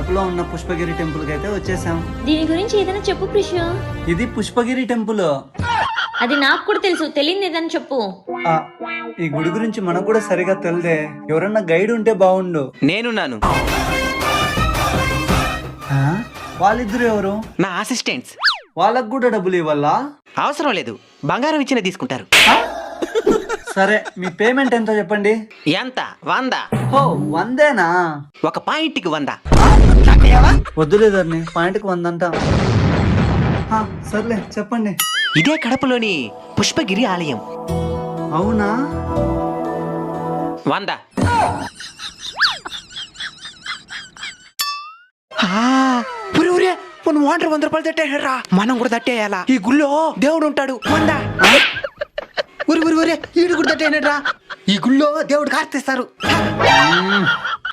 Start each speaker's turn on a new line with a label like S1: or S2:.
S1: కడపలో ఉన్న పుష్పగిరి టెంపుల్ కి అయితే వచ్చేసాం.
S2: దీని గురించి ఏదైనా చెప్పు ప్రిషు.
S1: ఇది పుష్పగిరి టెంపుల్.
S2: అది నాకు కూడా తెలుసు, తెలియదు ఏదైనా చెప్పు.
S1: ఆ, ఈ గుడి గురించి మనకు కూడా సరిగా తెలిదే. ఎవరన్నా గైడ్ ఉంటే బాగుండు.
S3: నేనున్నాను.
S1: ఆ? వాళ్ళిద్దరు ఎవరు?
S3: నా అసిస్టెంట్స్.
S1: వాళ్ళకు కూడా డబ్బులు ఇవ్వాలా?
S3: అవసరం లేదు, బంగారం ఇచ్చిన తీసుకుంటారు.
S1: సరే, మీ పేమెంట్ ఎంతో చెప్పండి.
S3: ఎంత? 100.
S1: ఓ, 100నా?
S3: ఒక పాయింట్కి 100.
S1: వద్దులేదర్ని, పాయింట్కి 100 అంట. సర్లే చెప్పండి.
S3: ఇదే కడపలోని పుష్పగిరి ఆలయం.
S1: అవునా?
S3: 100. వాటర్ 100 రూపాయలు తట్టేయరా, మనం కూడా తట్టేయాలా? ఈ గుళ్ళో దేవుడు ఉంటాడు. 100. ఊరి ఈడు కూడా తట్టేయనరా, ఈ గుళ్ళో దేవుడు కార్తిస్తారు.